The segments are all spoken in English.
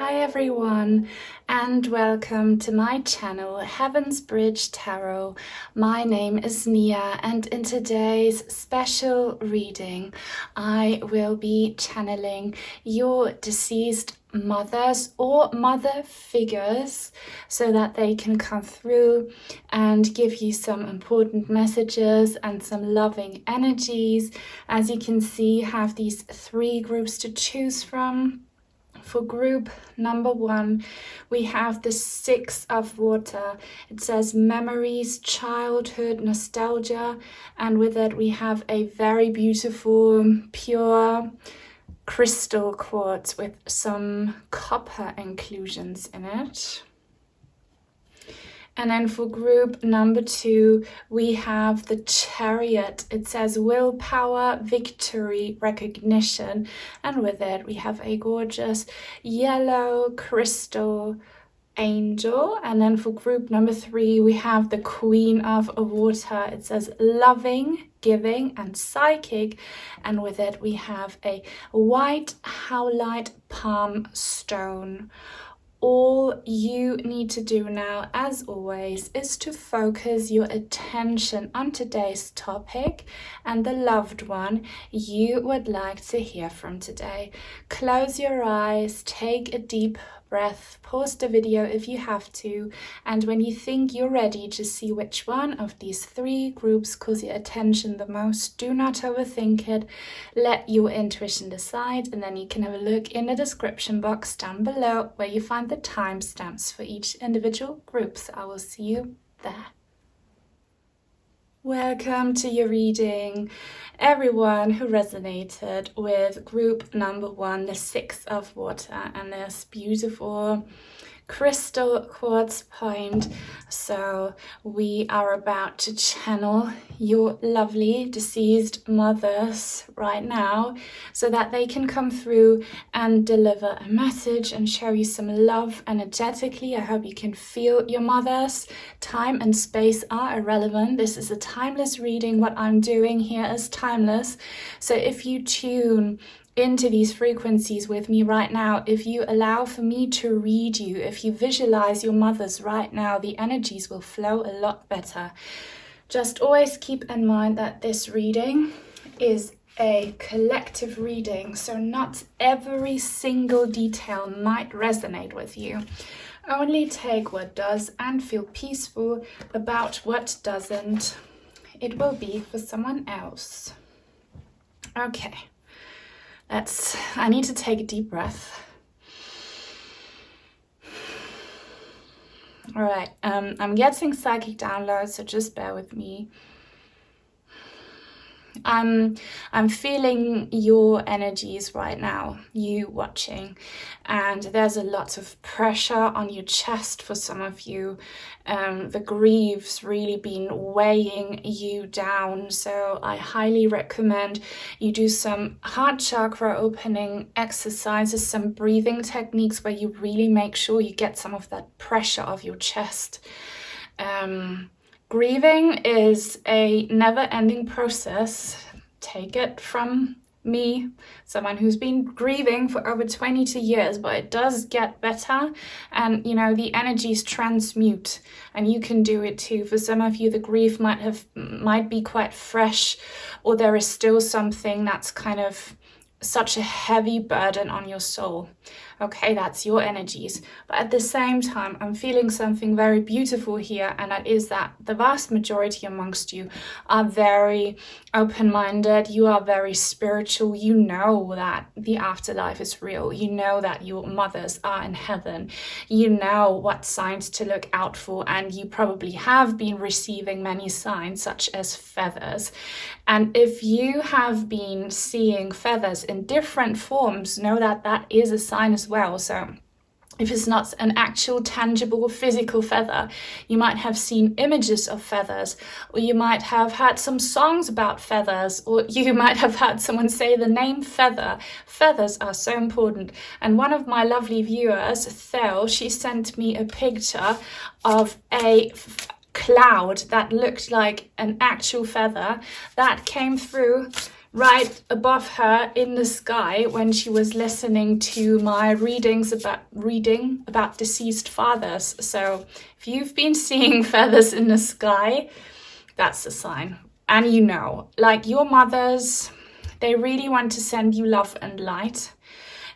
Hi everyone, and welcome to my channel Heaven's Bridge Tarot. My name is Nia, and in today's special reading I will be channeling your deceased mothers or mother figures so that they can come through and give you some important messages and some loving energies. As you can see, I have these three groups to choose from. For group number 1, we have the 6 of water. It says memories, childhood, nostalgia, and with it we have a very beautiful, pure crystal quartz with some copper inclusions in it. And then for group number 2, we have the Chariot. It says willpower, victory, recognition. And with it, we have a gorgeous yellow crystal angel. And then for group number 3, we have the Queen of Water. It says loving, giving, and psychic. And with it, we have a white Howlite palm stone. All you need to do now, as always, is to focus your attention on today's topic and the loved one you would like to hear from today. Close your eyes, take a deep breath, pause the video if you have to, and when you think you're ready to see which one of these 3 groups calls your attention the most, do not overthink it. Let your intuition decide, and then you can have a look in the description box down below where you find the timestamps for each individual group. So I will see you there. Welcome to your reading, everyone who resonated with group number 1, the 6 of water, and this beautiful crystal quartz point. So we are about to channel your lovely deceased mothers right now so that they can come through and deliver a message and show you some love energetically. I hope you can feel your mothers. Time and space are irrelevant. This is a timeless reading. What I'm doing here is timeless. So if you tune into these frequencies with me right now, if you allow for me to read you, if you visualize your mothers right now, the energies will flow a lot better. Just always keep in mind that this reading is a collective reading, so not every single detail might resonate with you. Only take what does and feel peaceful about what doesn't. It will be for someone else. Okay. I need to take a deep breath. All right, I'm getting psychic downloads, so just bear with me. I'm feeling your energies right now, you watching, and there's a lot of pressure on your chest for some of you. The grief's really been weighing you down, so I highly recommend you do some heart chakra opening exercises, some breathing techniques where you really make sure you get some of that pressure off your chest. Grieving is a never-ending process. Take it from me, someone who's been grieving for over 22 years, but it does get better, and you know, the energies transmute, and you can do it too. For some of you, the grief might be quite fresh, or there is still something that's kind of such a heavy burden on your soul. Okay, that's your energies. But at the same time, I'm feeling something very beautiful here, and that is that the vast majority amongst you are very open-minded. You are very spiritual. You know that the afterlife is real. You know that your mothers are in heaven. You know what signs to look out for, and you probably have been receiving many signs, such as feathers. And if you have been seeing feathers in different forms, know that that is a sign as well. So if it's not an actual tangible physical feather, you might have seen images of feathers, or you might have had some songs about feathers, or you might have had someone say the name feather. Feathers are so important. And one of my lovely viewers, Thel, she sent me a picture of a cloud that looked like an actual feather that came through right above her in the sky when she was listening to my reading about deceased fathers. So if you've been seeing feathers in the sky, that's a sign. And you know, like your mothers, they really want to send you love and light.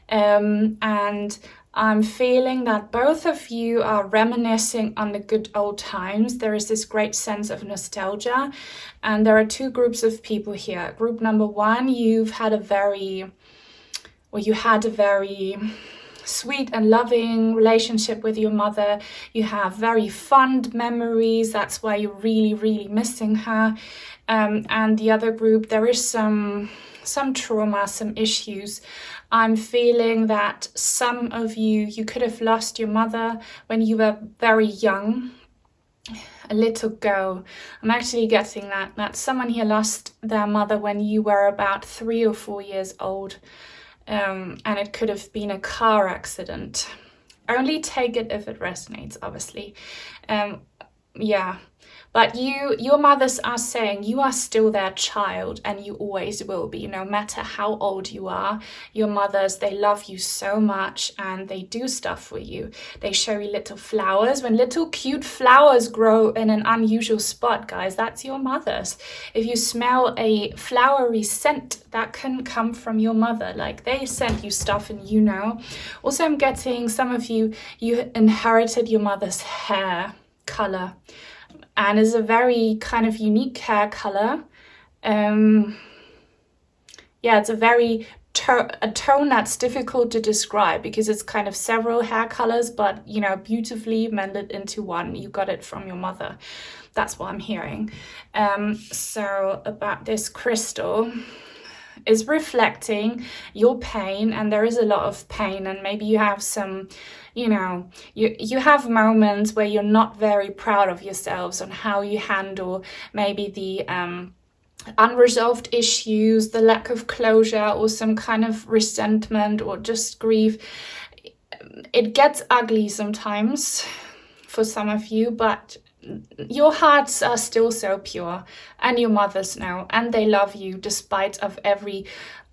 And I'm feeling that both of you are reminiscing on the good old times. There is this great sense of nostalgia. And there are two groups of people here. Group number one, you had a very sweet and loving relationship with your mother. You have very fond memories. That's why you're really, really missing her. And the other group, there is some trauma, some issues. I'm feeling that some of you could have lost your mother when you were very young, a little girl. I'm actually getting that someone here lost their mother when you were about 3 or 4 years old. And it could have been a car accident. Only take it if it resonates, obviously. Yeah. But your mothers are saying you are still their child, and you always will be, no matter how old you are. Your mothers, they love you so much, and they do stuff for you. They show you little flowers. When little cute flowers grow in an unusual spot, guys, that's your mothers. If you smell a flowery scent, that can come from your mother. Like, they sent you stuff, and you know. Also, I'm getting some of you inherited your mother's hair color. And is a very kind of unique hair color. Yeah, it's a very a tone that's difficult to describe because it's kind of several hair colors, but you know, beautifully mended into one. You got it from your mother. That's what I'm hearing. So about this crystal is reflecting your pain, and there is a lot of pain, and maybe you have some, you know, you have moments where you're not very proud of yourselves on how you handle maybe the unresolved issues, the lack of closure, or some kind of resentment or just grief. It gets ugly sometimes for some of you, but your hearts are still so pure, and your mothers know, and they love you despite of every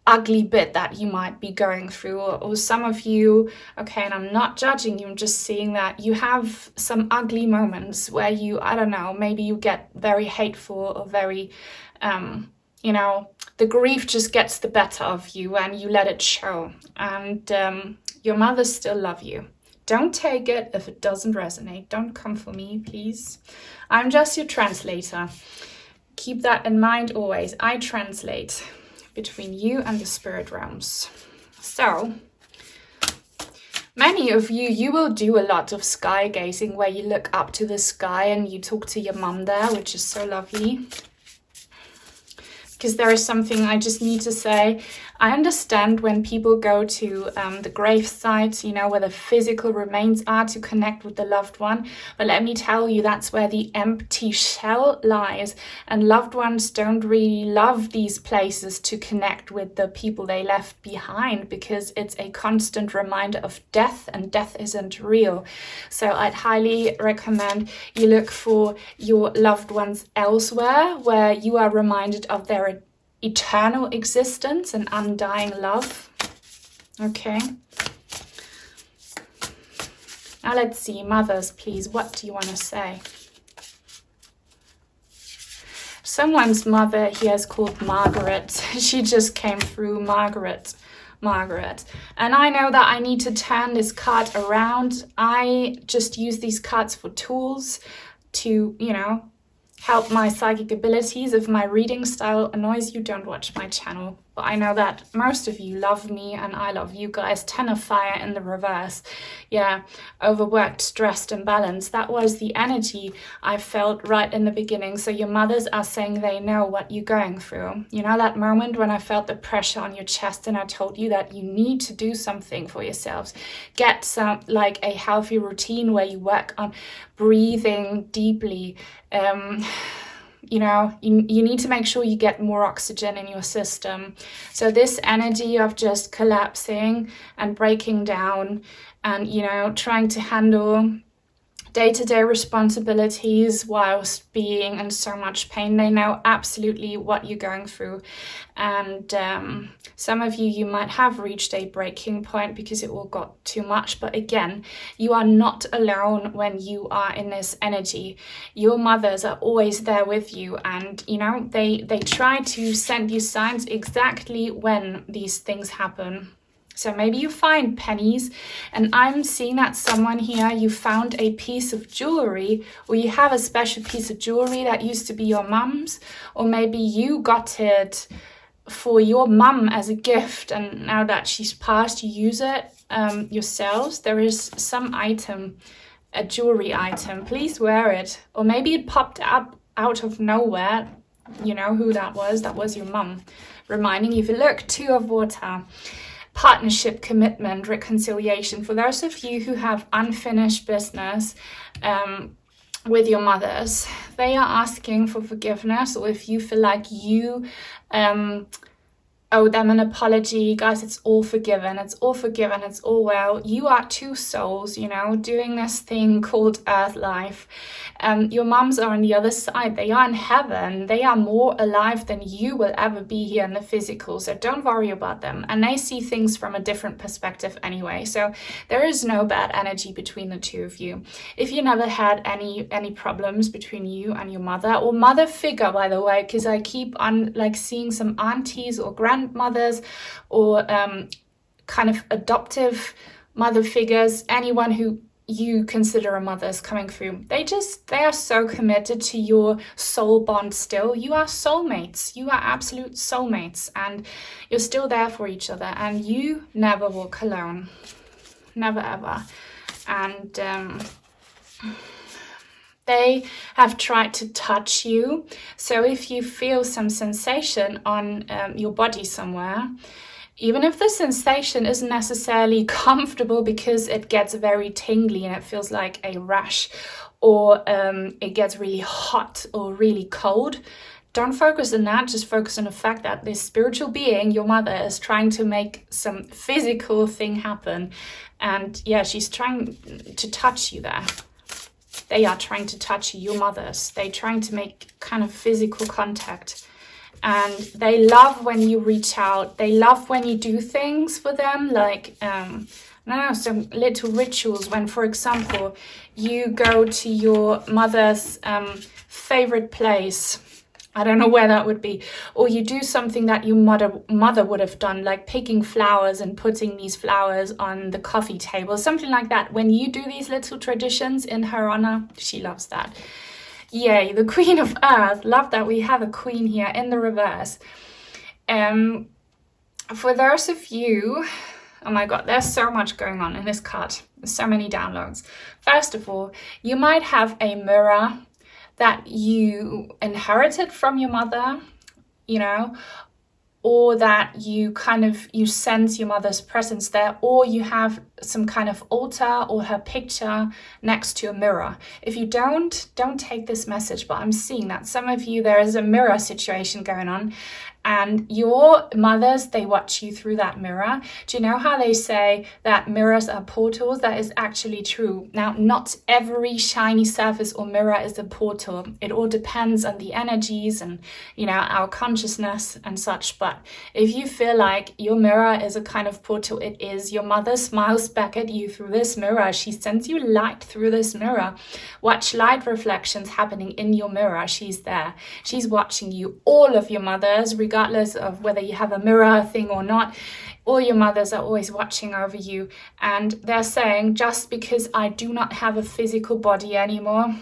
ugly bit that you might be going through. Or some of you, okay, and I'm not judging you, I'm just seeing that you have some ugly moments where you, I don't know, maybe you get very hateful or very, you know, the grief just gets the better of you and you let it show. And your mothers still love you. Don't take it if it doesn't resonate. Don't come for me, please. I'm just your translator. Keep that in mind always. I translate between you and the spirit realms. So, many of you will do a lot of sky gazing where you look up to the sky and you talk to your mum there, which is so lovely. Because there is something I just need to say. I understand when people go to the grave sites, you know, where the physical remains are to connect with the loved one. But let me tell you, that's where the empty shell lies. And loved ones don't really love these places to connect with the people they left behind, because it's a constant reminder of death, and death isn't real. So I'd highly recommend you look for your loved ones elsewhere, where you are reminded of their eternal existence and undying love. Okay. Now let's see, mothers, please, what do you want to say? Someone's mother here is called Margaret. She just came through, Margaret. And I know that I need to turn this card around. I just use these cards for tools to, you know, help my psychic abilities. If my reading style annoys you, don't watch my channel. But I know that most of you love me and I love you guys. 10 of fire in the reverse. Yeah, overworked, stressed, imbalanced. That was the energy I felt right in the beginning. So your mothers are saying they know what you're going through. You know that moment when I felt the pressure on your chest and I told you that you need to do something for yourselves. Get some, like a healthy routine where you work on breathing deeply. You know, you need to make sure you get more oxygen in your system. So this energy of just collapsing and breaking down and, you know, trying to handle day-to-day responsibilities whilst being in so much pain. They know absolutely what you're going through. And some of you might have reached a breaking point because it all got too much. But again, you are not alone when you are in this energy. Your mothers are always there with you, and you know, they try to send you signs exactly when these things happen. So maybe you find pennies, and I'm seeing that someone here, you found a piece of jewelry, or you have a special piece of jewelry that used to be your mum's, or maybe you got it for your mum as a gift, and now that she's passed, you use it yourselves. There is some item, a jewelry item, please wear it. Or maybe it popped up out of nowhere. You know who that was your mum, reminding you. If you look, 2 of water. Partnership, commitment, reconciliation. For those of you who have unfinished business with your mothers, they are asking for forgiveness, or if you feel like you owe them an apology, guys, it's all forgiven. It's all forgiven. It's all well. You are 2 souls, you know, doing this thing called earth life. Your mums are on the other side. They are in heaven. They are more alive than you will ever be here in the physical. So don't worry about them. And they see things from a different perspective anyway. So there is no bad energy between the 2 of you. If you never had any problems between you and your mother, or mother figure, by the way, because I keep on like seeing some aunties or grandmothers or kind of adoptive mother figures, anyone who you consider a mother is coming through. They are so committed to your soul bond still. You are soulmates. You are absolute soulmates, and you're still there for each other, and you never walk alone. Never ever. And they have tried to touch you. So if you feel some sensation on your body somewhere, even if the sensation isn't necessarily comfortable because it gets very tingly and it feels like a rash, or it gets really hot or really cold, don't focus on that. Just focus on the fact that this spiritual being, your mother, is trying to make some physical thing happen. And yeah, she's trying to touch you there. They are trying to touch you, your mothers. They're trying to make kind of physical contact. And they love when you reach out. They love when you do things for them, like, some little rituals. When, for example, you go to your mother's favorite place. I don't know where that would be. Or you do something that your mother would have done, like picking flowers and putting these flowers on the coffee table, something like that. When you do these little traditions in her honor, she loves that. Yay, the Queen of Earth. Love that we have a queen here in the reverse. For those of you, oh my God, there's so much going on in this card. There's so many downloads. First of all, you might have a mirror that you inherited from your mother, you know, or that you sense your mother's presence there, or you have some kind of altar or her picture next to a mirror. If you don't take this message, but I'm seeing that some of you, there is a mirror situation going on, and your mothers, they watch you through that mirror. Do you know how they say that mirrors are portals? That is actually true. Now, not every shiny surface or mirror is a portal. It all depends on the energies and, you know, our consciousness and such. But if you feel like your mirror is a kind of portal, it is. Your mother smiles back at you through this mirror. She sends you light through this mirror. Watch light reflections happening in your mirror. She's there. She's watching you. All of your mothers, regardless of whether you have a mirror thing or not, all your mothers are always watching over you. And they're saying, just because I do not have a physical body anymore,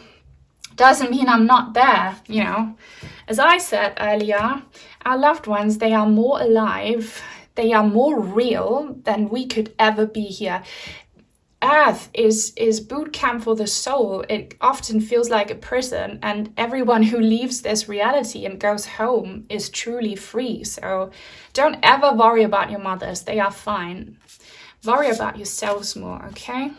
doesn't mean I'm not there, you know. As I said earlier, our loved ones, they are more alive, they are more real than we could ever be here. Earth is boot camp for the soul. It often feels like a prison, and everyone who leaves this reality and goes home is truly free. So don't ever worry about your mothers. They are fine. Worry about yourselves more, okay?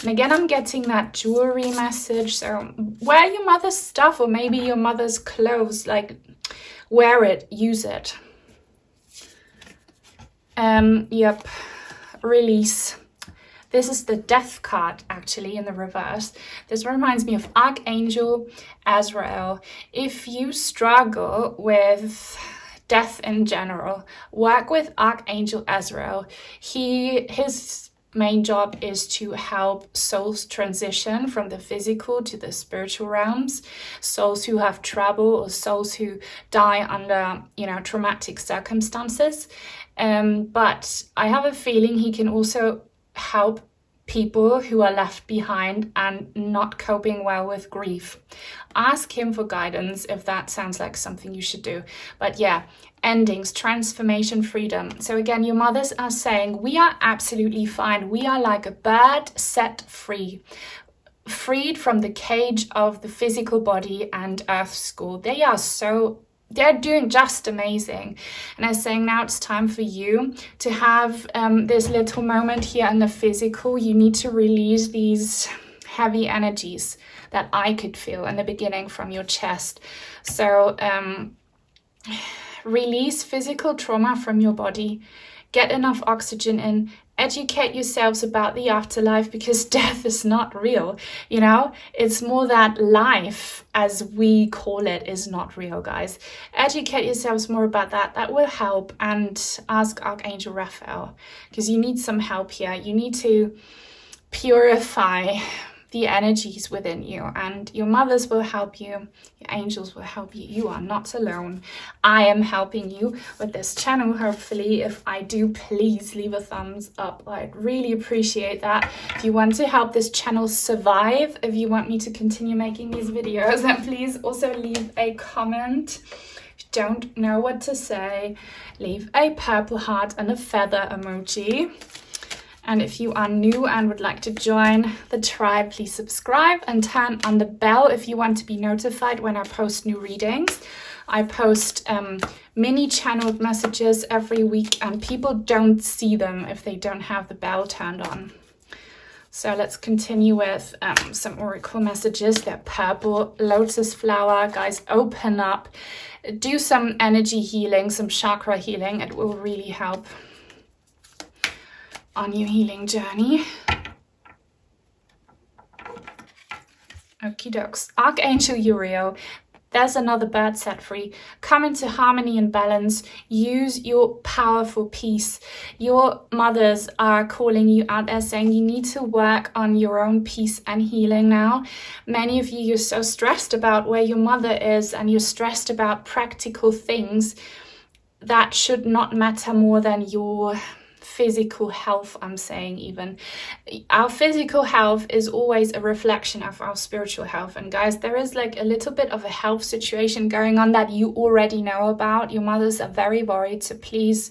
And again, I'm getting that jewelry message. So wear your mother's stuff, or maybe your mother's clothes, like wear it, use it. Yep, release. This is the death card, actually, in the reverse. This reminds me of Archangel Azrael. If you struggle with death in general, work with Archangel Azrael. His main job is to help souls transition from the physical to the spiritual realms, souls who have trouble or souls who die under, traumatic circumstances. But I have a feeling he can also help people who are left behind and not coping well with grief. Ask him for guidance if that sounds like something you should do. But yeah, endings, transformation, freedom. So again, your mothers are saying, we are absolutely fine. We are like a bird set free, freed from the cage of the physical body and earth school. They're doing just amazing. And I'm saying now it's time for you to have this little moment here in the physical. You need to release these heavy energies that I could feel in the beginning from your chest. So release physical trauma from your body. Get enough oxygen in. Educate yourselves about the afterlife, because death is not real. It's more that life, as we call it, is not real, guys. Educate yourselves more about that. That will help. And ask Archangel Raphael, because you need some help here. You need to purify the energies within you, and your mothers will help you, your angels will help you. You are not alone. I am helping you with this channel. Hopefully, if I do, please leave a thumbs up. I'd really appreciate that. If you want to help this channel survive, if you want me to continue making these videos, then please also leave a comment. If you don't know what to say, leave a purple heart and a feather emoji. And if you are new and would like to join the tribe, please subscribe and turn on the bell if you want to be notified when I post new readings. I post mini channeled messages every week, and people don't see them if they don't have the bell turned on. So let's continue with some oracle messages. They're purple, lotus flower. Guys, open up. Do some energy healing, some chakra healing. It will really help on your healing journey. Okie dokes. Archangel Uriel. There's another bird set free. Come into harmony and balance. Use your powerful peace. Your mothers are calling you out there, saying you need to work on your own peace and healing now. Many of you, you're so stressed about where your mother is, and you're stressed about practical things that should not matter more than your physical health. I'm saying even our physical health is always a reflection of our spiritual health. And guys, there is like a little bit of a health situation going on that you already know about. Your mothers are very worried, so please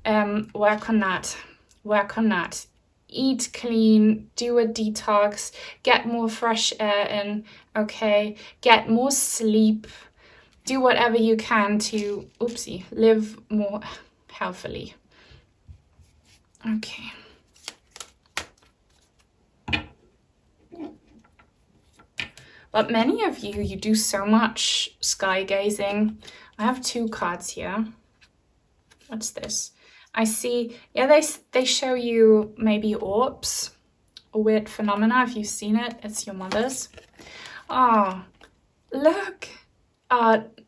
work on that. Eat clean, do a detox, get more fresh air in, okay, get more sleep, do whatever you can to live more healthily. Okay. But many of you do so much sky gazing. I have 2 cards here. What's this? I see, yeah, they show you maybe orbs, a weird phenomena. If you've seen it, it's your mother's. Oh, look.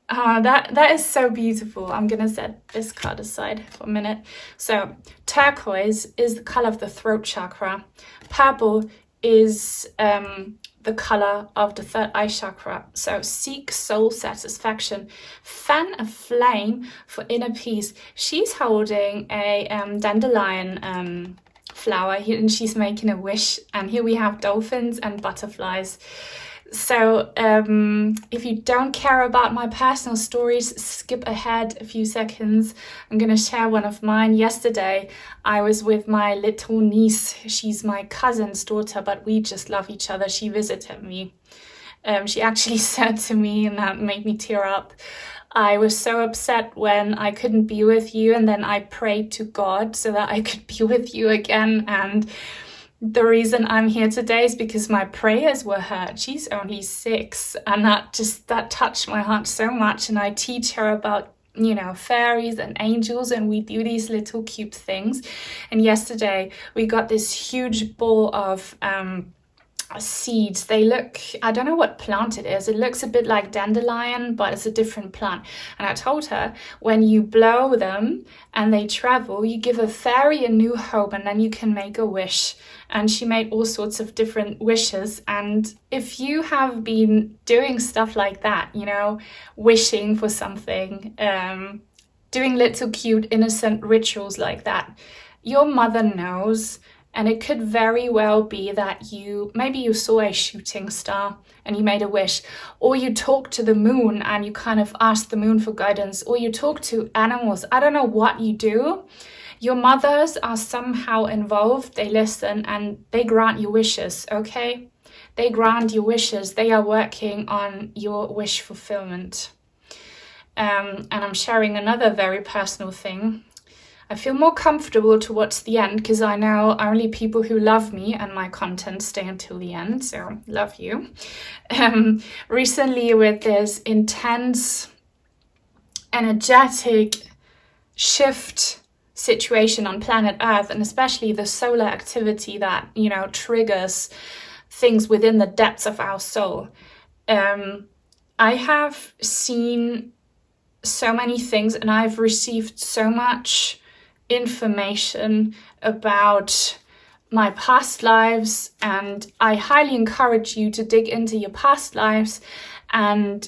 That is so beautiful. I'm gonna set this card aside for a minute. So turquoise is the color of the throat chakra. Purple is the color of the third eye chakra. So seek soul satisfaction. Fan a flame for inner peace. She's holding a dandelion flower here, and she's making a wish. And here we have dolphins and butterflies. So if you don't care about my personal stories, skip ahead a few seconds. I'm going to share one of mine. Yesterday, I was with my little niece. She's my cousin's daughter, but we just love each other. She visited me. She actually said to me, and that made me tear up, I was so upset when I couldn't be with you, and then I prayed to God so that I could be with you again. And the reason I'm here today is because my prayers were heard. She's only 6, and that touched my heart so much. And I teach her about you know, fairies and angels, and we do these little cute things. And yesterday we got this huge ball of seeds. They look, I don't know what plant it is. It looks a bit like dandelion, but it's a different plant. And I told her, when you blow them and they travel, you give a fairy a new home, and then you can make a wish. And she made all sorts of different wishes. And if you have been doing stuff like that, you know, wishing for something, doing little cute innocent rituals like that, your mother knows. And it could very well be that maybe you saw a shooting star and you made a wish, or you talked to the moon and you kind of asked the moon for guidance, or you talk to animals. I don't know what you do. Your mothers are somehow involved. They listen and they grant your wishes, okay? They grant your wishes. They are working on your wish fulfillment. And I'm sharing another very personal thing. I feel more comfortable towards the end because I know only people who love me and my content stay until the end, so love you. Recently, with this intense, energetic shift situation on planet Earth, and especially the solar activity that, you know, triggers things within the depths of our soul, I have seen so many things, and I've received so much information about my past lives, and I highly encourage you to dig into your past lives and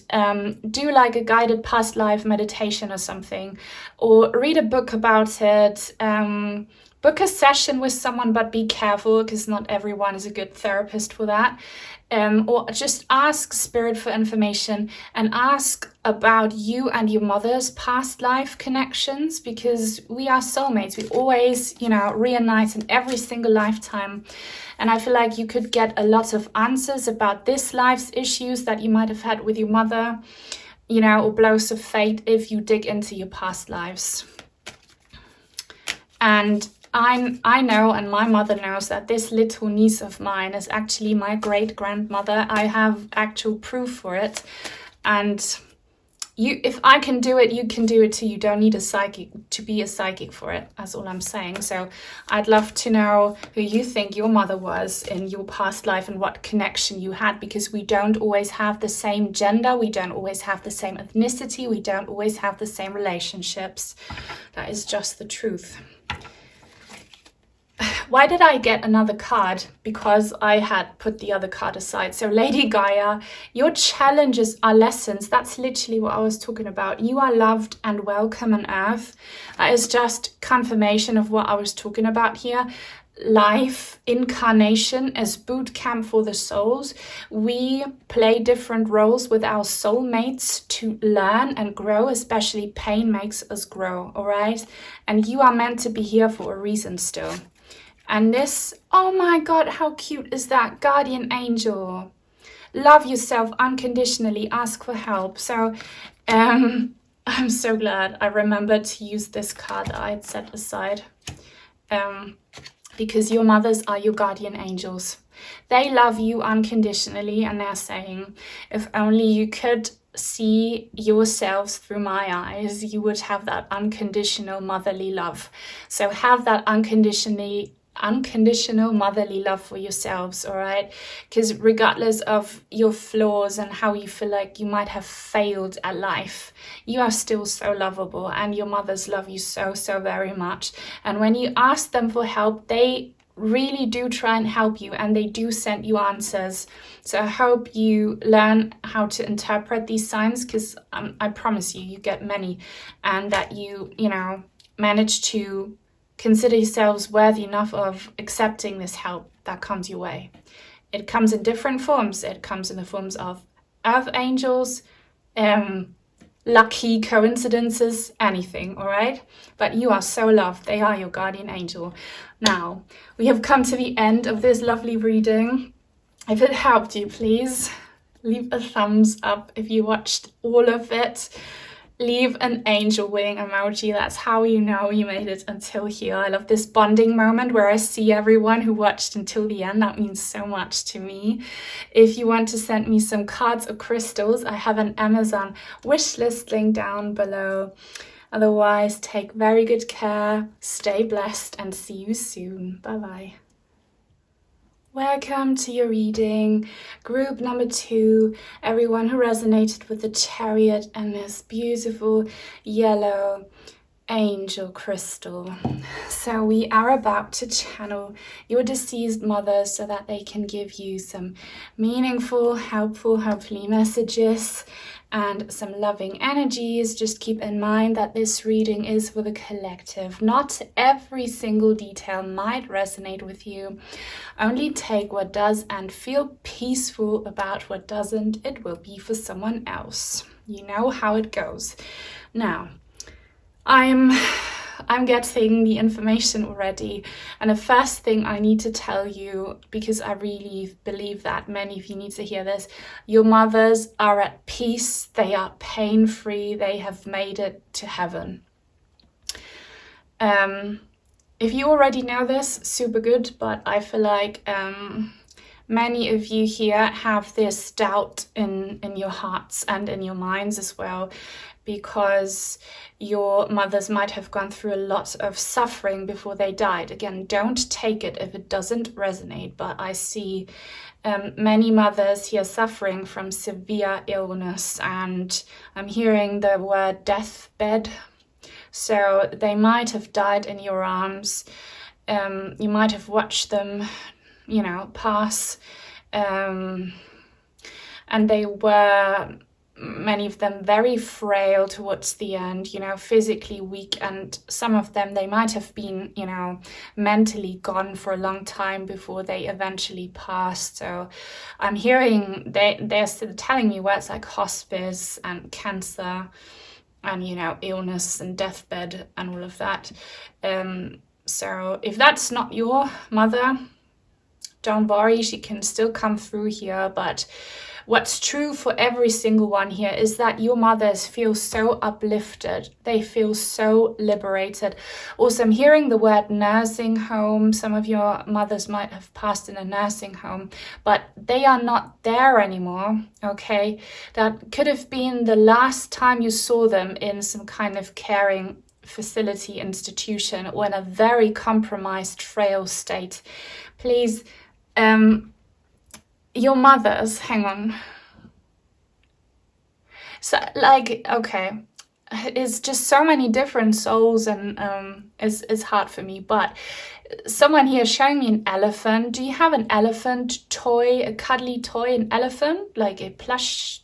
do like a guided past life meditation or something, or read a book about it, book a session with someone, but be careful because not everyone is a good therapist for that. Or just ask spirit for information and ask about you and your mother's past life connections, because we are soulmates. We always, you know, reunite in every single lifetime. And I feel like you could get a lot of answers about this life's issues that you might have had with your mother, you know, or blows of fate if you dig into your past lives. And I know, and my mother knows, that this little niece of mine is actually my great-grandmother. I have actual proof for it. And if I can do it, you can do it too. You don't need a psychic to be a psychic for it. That's all I'm saying. So I'd love to know who you think your mother was in your past life and what connection you had, because we don't always have the same gender. We don't always have the same ethnicity. We don't always have the same relationships. That is just the truth. Why did I get another card? Because I had put the other card aside. So Lady Gaia, your challenges are lessons. That's literally what I was talking about. You are loved and welcome on Earth. That is just confirmation of what I was talking about here. Life, incarnation is boot camp for the souls. We play different roles with our soulmates to learn and grow. Especially pain makes us grow, all right? And you are meant to be here for a reason still. And this, oh my God, how cute is that? Guardian angel. Love yourself unconditionally, ask for help. So I'm so glad I remembered to use this card that I had set aside. Because your mothers are your guardian angels. They love you unconditionally, and they're saying, if only you could see yourselves through my eyes, you would have that unconditional motherly love. So have that unconditional motherly love for yourselves, all right? Because regardless of your flaws and how you feel like you might have failed at life, you are still so lovable, and your mothers love you so, so very much. And when you ask them for help, they really do try and help you, and they do send you answers. So I hope you learn how to interpret these signs, because I promise you get many, and that you manage to consider yourselves worthy enough of accepting this help that comes your way. It comes in different forms. It comes in the forms of earth angels, lucky coincidences, anything, all right? But you are so loved. They are your guardian angel. Now, we have come to the end of this lovely reading. If it helped you, please leave a thumbs up if you watched all of it. leave an angel wing emoji. That's how you know you made it until here. I love this bonding moment where I see everyone who watched until the end. That means so much to me. If you want to send me some cards or crystals, I have an Amazon wishlist link down below. Otherwise, take very good care, stay blessed, and see you soon. Bye-bye. Welcome to your reading, group number 2, everyone who resonated with the Chariot and this beautiful yellow angel crystal. So we are about to channel your deceased mother so that they can give you some meaningful, helpful, hopefully messages and some loving energies. Just keep in mind that this reading is for the collective. Not every single detail might resonate with you. Only take what does and feel peaceful about what doesn't. It will be for someone else. You know how it goes. Now, I'm getting the information already, and the first thing I need to tell you, because I really believe that many of you need to hear this, your mothers are at peace, they are pain-free, they have made it to heaven. If you already know this, super good, but I feel like many of you here have this doubt in your hearts and in your minds as well, because your mothers might have gone through a lot of suffering before they died. Again, don't take it if it doesn't resonate, but I see many mothers here suffering from severe illness, and I'm hearing the word deathbed. So they might have died in your arms. You might have watched them, pass. And they were, many of them, very frail towards the end, physically weak, and some of them, they might have been, mentally gone for a long time before they eventually passed. So I'm hearing they're still telling me words like hospice and cancer and, illness and deathbed and all of that. So if that's not your mother, don't worry, she can still come through here. But what's true for every single one here is that your mothers feel so uplifted. They feel so liberated. Also, I'm hearing the word nursing home. Some of your mothers might have passed in a nursing home, but they are not there anymore, okay? That could have been the last time you saw them in some kind of caring facility, institution, or in a very compromised, frail state. Please, your mothers, hang on. So, okay, it's just so many different souls, and it's hard for me, but someone here is showing me an elephant. Do you have an elephant toy, a cuddly toy, an elephant, like a plush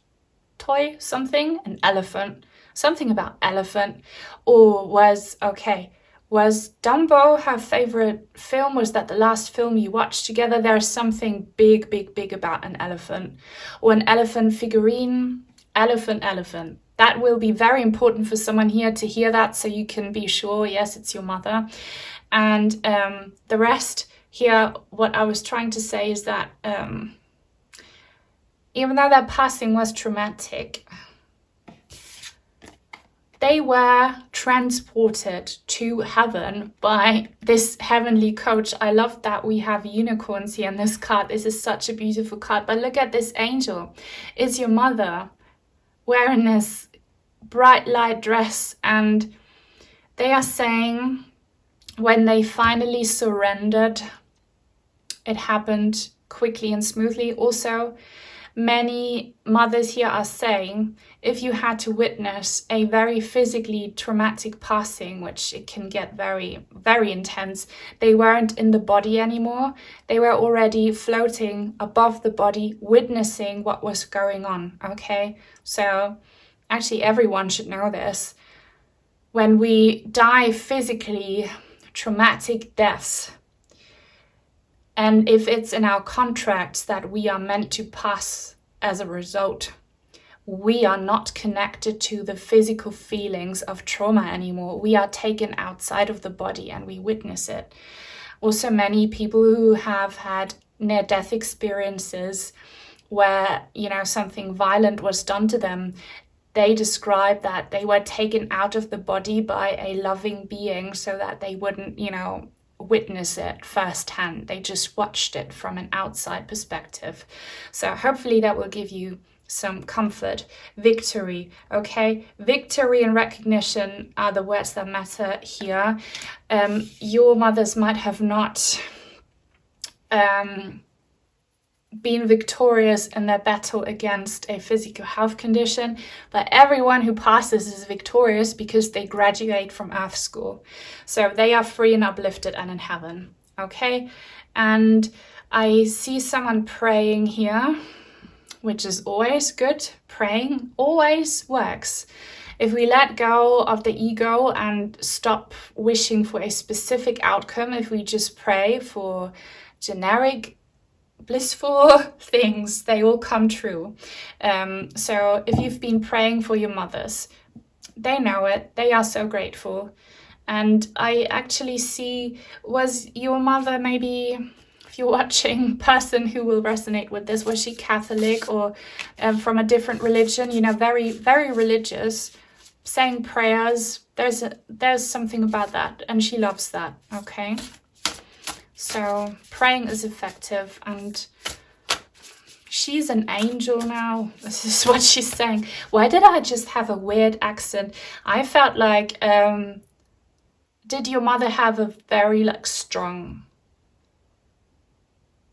toy, something? An elephant, something about elephant. Or was Dumbo her favorite film? Was that the last film you watched together? There's something big, big, big about an elephant. Or an elephant figurine. Elephant. That will be very important for someone here to hear that, so you can be sure, yes, it's your mother. And the rest here, what I was trying to say is that even though their passing was traumatic, they were transported to heaven by this heavenly coach. I love that we have unicorns here in this card. This is such a beautiful card. But look at this angel. It's your mother wearing this bright light dress. And they are saying when they finally surrendered, it happened quickly and smoothly. Also, many mothers here are saying if you had to witness a very physically traumatic passing, which it can get very, very intense, they weren't in the body anymore. They were already floating above the body, witnessing what was going on, okay? So actually everyone should know this. When we die physically, traumatic deaths, and if it's in our contracts that we are meant to pass as a result, we are not connected to the physical feelings of trauma anymore. We are taken outside of the body and we witness it. Also, many people who have had near-death experiences where, something violent was done to them, they describe that they were taken out of the body by a loving being so that they wouldn't, you know, witness it firsthand. They just watched it from an outside perspective. So hopefully that will give you some comfort. Victory, okay? Victory and recognition are the words that matter here. Your mothers might have not been victorious in their battle against a physical health condition, but everyone who passes is victorious because they graduate from Earth School. So they are free and uplifted and in heaven, okay? And I see someone praying here, which is always good. Praying always works. If we let go of the ego and stop wishing for a specific outcome, if we just pray for generic blissful things, they will come true. So if you've been praying for your mothers, they know it, they are so grateful. And I actually see, was your mother, maybe if you're watching, person who will resonate with this, was she Catholic or from a different religion, you know, very, very religious, saying prayers? There's something about that, and she loves that, okay? So praying is effective, and she's an angel now. This is what she's saying. Why did I just have a weird accent? I felt like, did your mother have a very like strong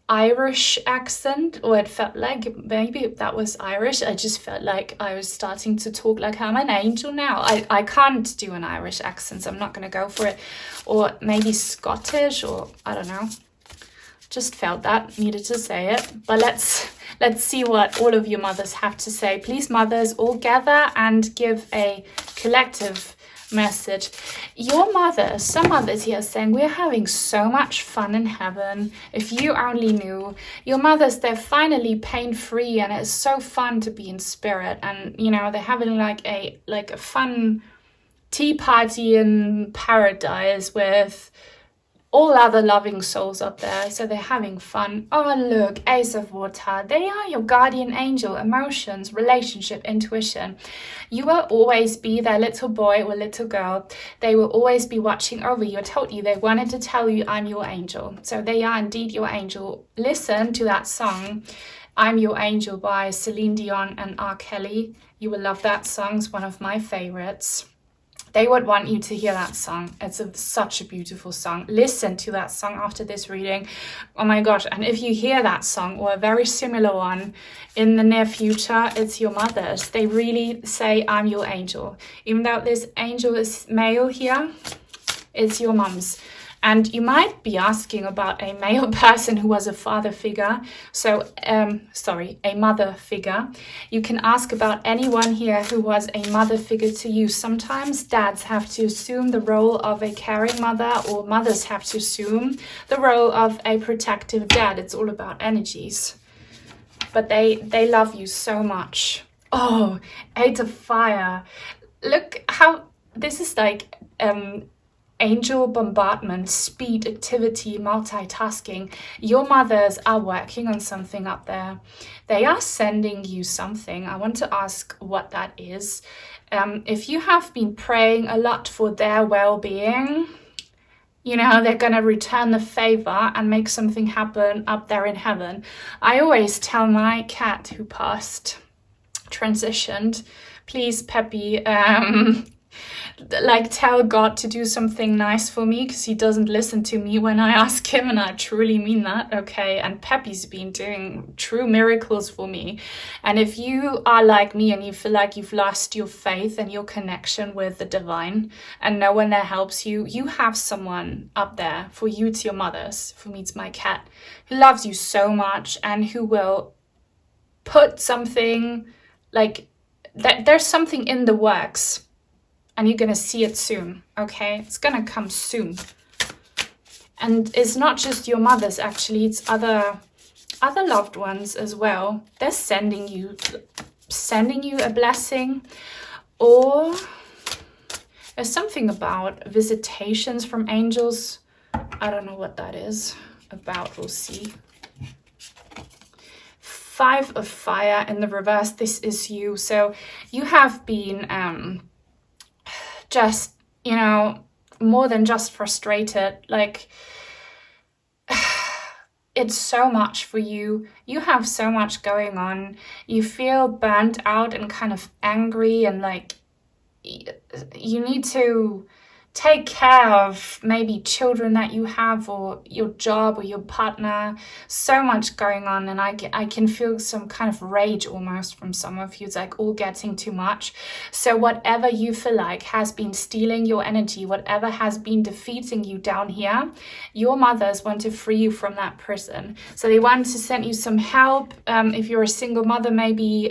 Irish accent? Or it felt like maybe that was Irish. I just felt like I was starting to talk like I'm an angel now. I can't do an Irish accent, so I'm not going to go for it. Or maybe Scottish, or I don't know. Just felt that, needed to say it. But let's see what all of your mothers have to say. Please, mothers, all gather and give a collective message. Your mother, some mothers here saying, we're having so much fun in heaven. If you only knew. Your mothers, they're finally pain-free, and it's so fun to be in spirit. And, you know, they're having like a fun tea party in paradise with all other loving souls up there, so they're having fun. Oh, look, Ace of Water. They are your guardian angel, emotions, relationship, intuition. You will always be their little boy or little girl. They will always be watching over you. I told you, they wanted to tell you, I'm your angel. So they are indeed your angel. Listen to that song, I'm Your Angel by Celine Dion and R. Kelly. You will love that song. It's one of my favorites. They would want you to hear that song. It's such a beautiful song. Listen to that song after this reading. Oh my gosh. And if you hear that song or a very similar one in the near future, it's your mother's. They really say, I'm your angel. Even though this angel is male here, it's your mom's. And you might be asking about a male person who was a father figure. So, a mother figure. You can ask about anyone here who was a mother figure to you. Sometimes dads have to assume the role of a caring mother, or mothers have to assume the role of a protective dad. It's all about energies. But they love you so much. Oh, 8 of Fire. Look how this is like... angel bombardment, speed, activity, multitasking. Your mothers are working on something up there. They are sending you something. I want to ask what that is. If you have been praying a lot for their well-being, you know, they're going to return the favor and make something happen up there in heaven. I always tell my cat who passed, transitioned, please, Peppy, like tell God to do something nice for me, because he doesn't listen to me when I ask him, and I truly mean that, okay? And Peppy's been doing true miracles for me. And if you are like me and you feel like you've lost your faith and your connection with the divine and no one there helps you, you have someone up there. For you, it's your mother's. For me, it's my cat, who loves you so much and who will put something, like, there's something in the works. And you're going to see it soon, okay? It's going to come soon. And it's not just your mothers, actually. It's other loved ones as well. They're sending you a blessing. Or there's something about visitations from angels. I don't know what that is about. We'll see. 5 of fire in the reverse. This is you. So you have been just, you know, more than just frustrated. Like, it's so much for you. You have so much going on. You feel burnt out and kind of angry, and like you need to take care of maybe children that you have, or your job, or your partner. So much going on, and I can feel some kind of rage almost from some of you. It's like all getting too much. So whatever you feel like has been stealing your energy, whatever has been defeating you down here, your mothers want to free you from that prison. So they want to send you some help. If you're a single mother, maybe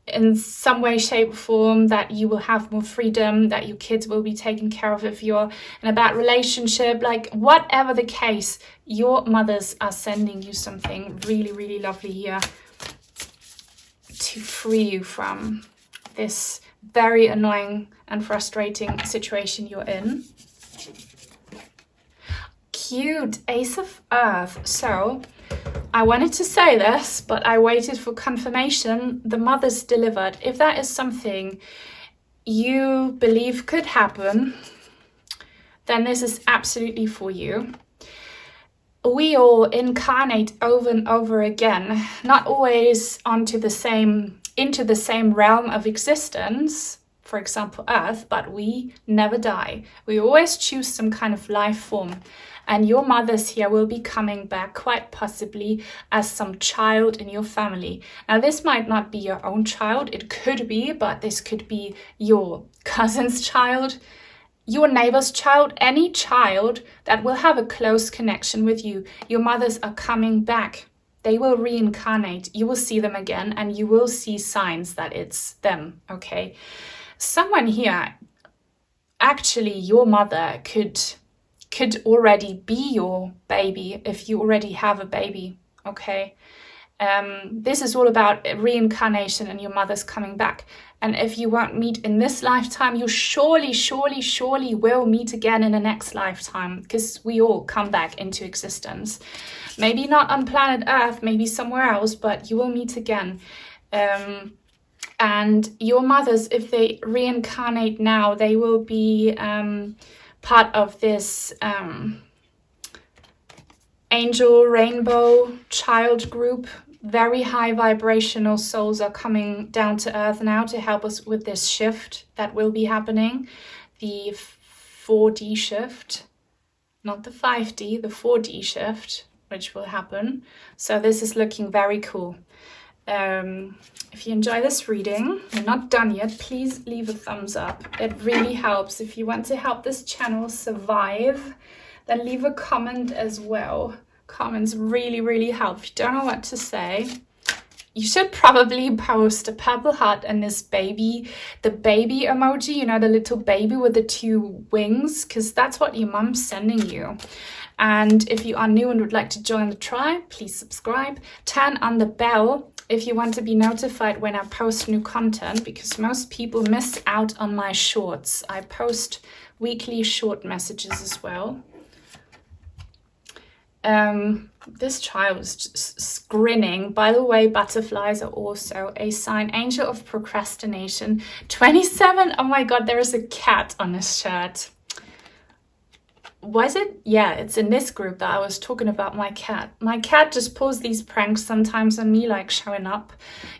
in some way, shape, or form, that you will have more freedom, that your kids will be taken care of. If you're in a bad relationship, like whatever the case, your mothers are sending you something really, really lovely here to free you from this very annoying and frustrating situation you're in. Cute, Ace of Earth. So I wanted to say this, but I waited for confirmation. The mothers delivered. If that is something you believe could happen, then this is absolutely for you. We all incarnate over and over again, not always into the same realm of existence, for example, Earth, but we never die. We always choose some kind of life form. And your mothers here will be coming back, quite possibly as some child in your family. Now, this might not be your own child. It could be, but this could be your cousin's child, your neighbor's child, any child that will have a close connection with you. Your mothers are coming back. They will reincarnate. You will see them again, and you will see signs that it's them, okay? Someone here, actually, your mother could already be your baby if you already have a baby, okay? This is all about reincarnation and your mother's coming back. And if you won't meet in this lifetime, you surely will meet again in the next lifetime, because we all come back into existence. Maybe not on planet Earth, maybe somewhere else, but you will meet again. And your mothers, if they reincarnate now, they will be part of this angel rainbow child group. Very high vibrational souls are coming down to earth now to help us with this shift that will be happening. The 4D shift, not the 5D, the 4D shift, which will happen. So this is looking very cool. If you enjoy this reading, you're not done yet, please leave a thumbs up. It really helps. If you want to help this channel survive, then leave a comment as well. Comments really help. If you don't know what to say, you should probably post a purple heart and this baby, the baby emoji, you know, the little baby with the 2 wings, because that's what your mom's sending you. And if you are new and would like to join the tribe, please subscribe. Turn on the bell if you want to be notified when I post new content, because most people miss out on my shorts. I post weekly short messages as well. This child is just grinning. By the way, butterflies are also a sign. Angel of procrastination. 27. Oh my god, there is a cat on this shirt. Was it? Yeah, it's in this group that I was talking about my cat. My cat just pulls these pranks sometimes on me, like showing up,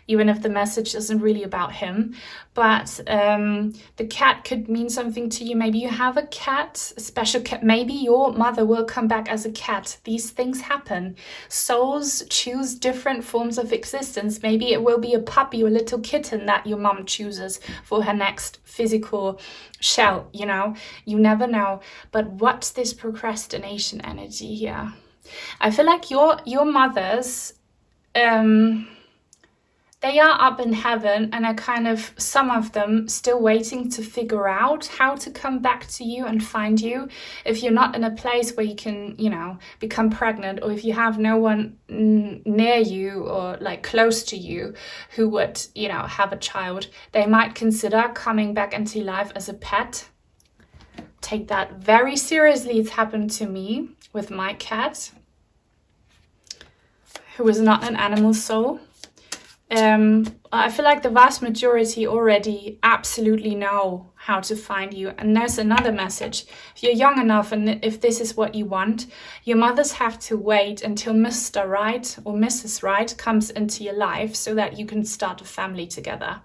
even if the message isn't really about him. But the cat could mean something to you. Maybe you have a cat, a special cat. Maybe your mother will come back as a cat. These things happen. Souls choose different forms of existence. Maybe it will be a puppy or a little kitten that your mom chooses for her next physical shell, you know? You never know. But what's this procrastination energy here? I feel like your mothers, they are up in heaven and are kind of, some of them, still waiting to figure out how to come back to you and find you. If you're not in a place where you can, you know, become pregnant, or if you have no one near you or like close to you who would, you know, have a child, they might consider coming back into life as a pet. Take that very seriously. It's happened to me with my cat. who is not an animal soul. I feel like the vast majority already absolutely know how to find you. And there's another message. If you're young enough and if this is what you want, your mothers have to wait until Mr. Right or Mrs. Right comes into your life so that you can start a family together.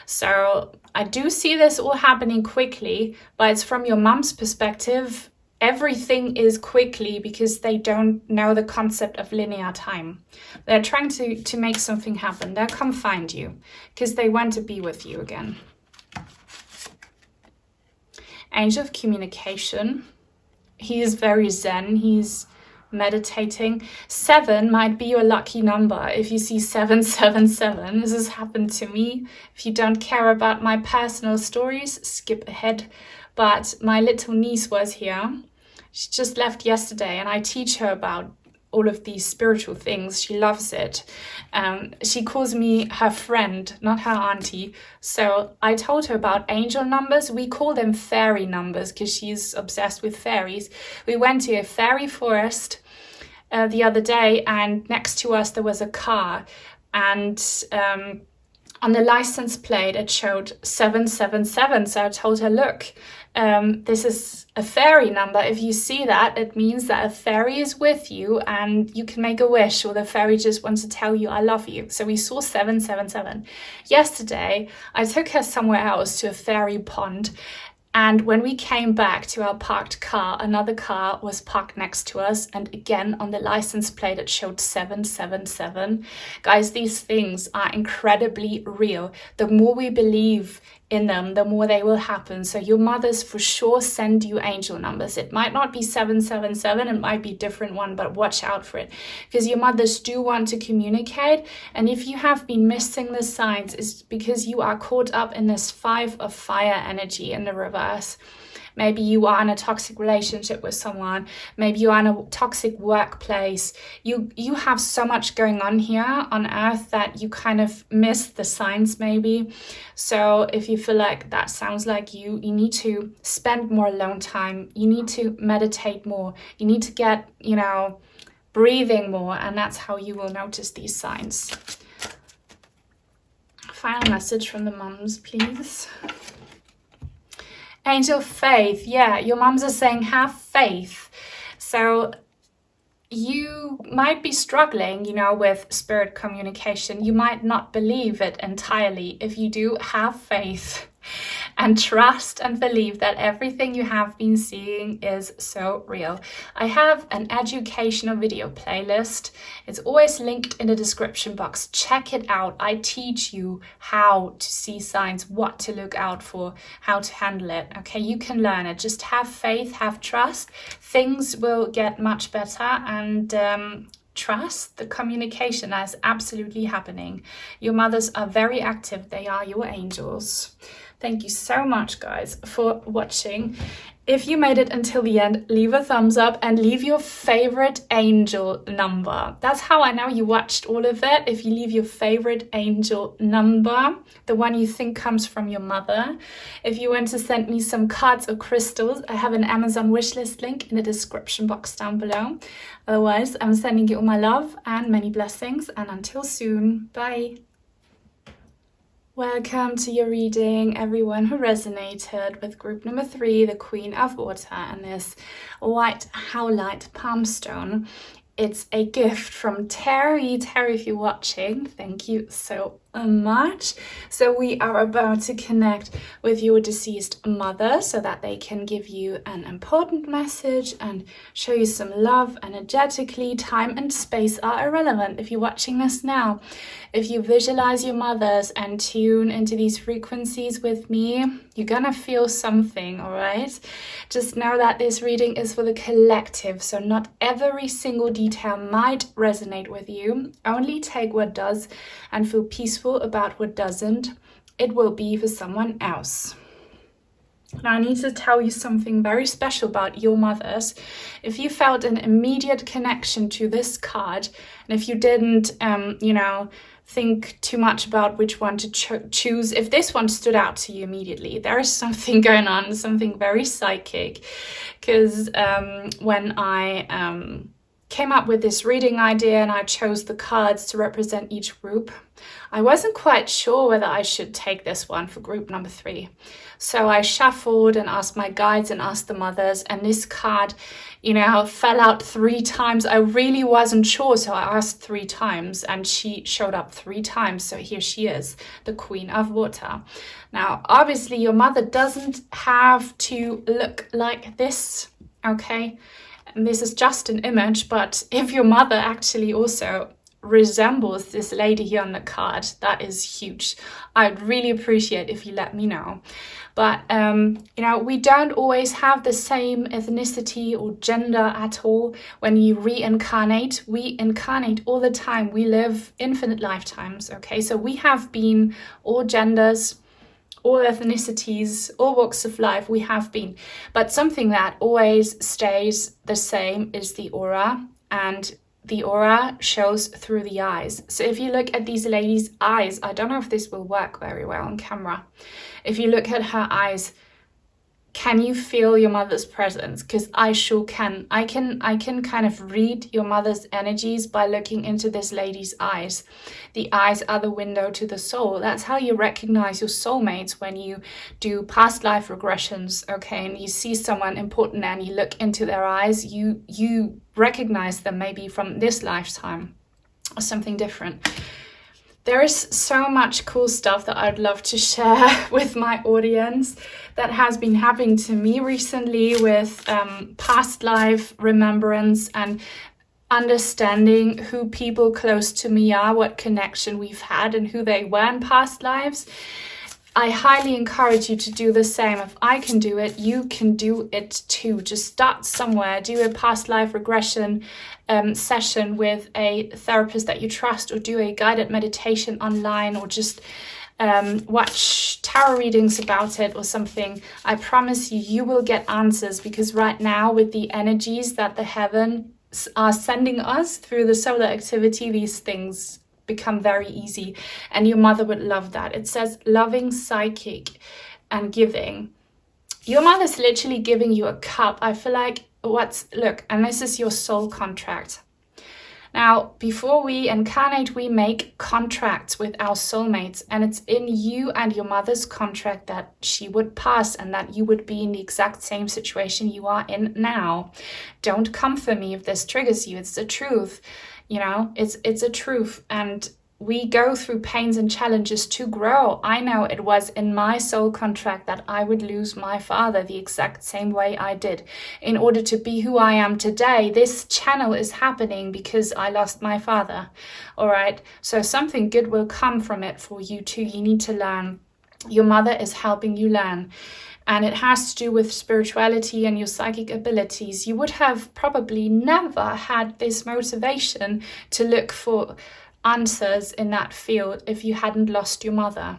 So I do see this all happening quickly, but it's from your mom's perspective. Everything is quickly because they don't know the concept of linear time. They're trying to make something happen. They'll come find you because they want to be with you again. Angel of communication. He is very zen. He's meditating. 7 might be your lucky number. If you see 777, this has happened to me. If you don't care about my personal stories, skip ahead. But my little niece was here. She just left yesterday and I teach her about all of these spiritual things. She loves it. She calls me her friend, not her auntie. So I told her about angel numbers. We call them fairy numbers because she's obsessed with fairies. We went to a fairy forest the other day, and next to us there was a car, and on the license plate it showed 777. So I told her, look, this is a fairy number. If you see that, it means that a fairy is with you and you can make a wish, or the fairy just wants to tell you I love you. So we saw 777. Yesterday I took her somewhere else to a fairy pond, and when we came back to our parked car, another car was parked next to us, and again on the license plate it showed 777. Guys, these things are incredibly real. The more we believe in them, the more they will happen. So your mothers for sure send you angel numbers. It might not be 777, it might be a different one, but watch out for it because your mothers do want to communicate. And if you have been missing the signs, it's because you are caught up in this 5 of fire energy in the reverse. Maybe you are in a toxic relationship with someone. Maybe you are in a toxic workplace. You have so much going on here on earth that you kind of miss the signs maybe. So if you feel like that sounds like you need to spend more alone time. You need to meditate more. You need to get, breathing more. And that's how you will notice these signs. Final message from the mums, please. Angel faith. Yeah, your mums are saying have faith. So you might be struggling, with spirit communication. You might not believe it entirely. If you do, have faith and trust and believe that everything you have been seeing is so real. I have an educational video playlist. It's always linked in the description box. Check it out. I teach you how to see signs, what to look out for, how to handle it. Okay, you can learn it. Just have faith, have trust. Things will get much better, and trust the communication that is absolutely happening. Your mothers are very active. They are your angels. Thank you so much, guys, for watching. If you made it until the end, leave a thumbs up and leave your favorite angel number. That's how I know you watched all of it. If you leave your favorite angel number, the one you think comes from your mother. If you want to send me some cards or crystals, I have an Amazon wishlist link in the description box down below. Otherwise, I'm sending you all my love and many blessings. And until soon, bye. Welcome to your reading, everyone who resonated with group number 3, the Queen of Water, and this white Howlite palm stone. It's a gift from Terry. Terry, if you're watching, thank you so much. So we are about to connect with your deceased mother so that they can give you an important message and show you some love energetically. Time and space are irrelevant if you're watching this now. If you visualize your mothers and tune into these frequencies with me, you're gonna feel something, all right? Just know that this reading is for the collective, so not every single detail might resonate with you. Only take what does and feel peaceful about what doesn't. It will be for someone else. Now I need to tell you something very special about your mothers. If you felt an immediate connection to this card, and if you didn't, think too much about which one to choose, if this one stood out to you immediately, there is something going on, something very psychic. Because when I came up with this reading idea and I chose the cards to represent each group, I wasn't quite sure whether I should take this one for group number 3. So I shuffled and asked my guides and asked the mothers, and this card, fell out 3 times. I really wasn't sure, so I asked 3 times and she showed up 3 times. So here she is, the Queen of Water. Now, obviously your mother doesn't have to look like this, okay? And this is just an image, but if your mother actually also resembles this lady here on the card, that is huge. I'd really appreciate if you let me know. But we don't always have the same ethnicity or gender at all. When you reincarnate, we incarnate all the time. We live infinite lifetimes, okay? So we have been all genders, all ethnicities, all walks of life, we have been. But something that always stays the same is the aura, and the aura shows through the eyes. So if you look at these ladies' eyes, I don't know if this will work very well on camera. If you look at her eyes, can you feel your mother's presence? Because I sure can. I can kind of read your mother's energies by looking into this lady's eyes. The eyes are the window to the soul. That's how you recognize your soulmates, when you do past life regressions, okay? And you see someone important and you look into their eyes, you recognize them maybe from this lifetime or something different. There is so much cool stuff that I'd love to share with my audience that has been happening to me recently with past life remembrance and understanding who people close to me are, what connection we've had and who they were in past lives. I highly encourage you to do the same. If I can do it, you can do it too. Just start somewhere, do a past life regression session with a therapist that you trust, or do a guided meditation online, or just watch tarot readings about it or something. I promise you, you will get answers, because right now with the energies that the heavens are sending us through the solar activity, these things become very easy, and your mother would love that. It says loving, psychic, and giving. Your mother's literally giving you a cup. I feel like look, and this is your soul contract. Now, before we incarnate, we make contracts with our soulmates, and it's in you and your mother's contract that she would pass and that you would be in the exact same situation you are in now. Don't come for me if this triggers you. It's the truth. It's a truth, and we go through pains and challenges to grow. I know it was in my soul contract that I would lose my father the exact same way I did. In order to be who I am today, this channel is happening because I lost my father. All right, so something good will come from it for you too. You need to learn. Your mother is helping you learn. And it has to do with spirituality and your psychic abilities. You would have probably never had this motivation to look for answers in that field if you hadn't lost your mother.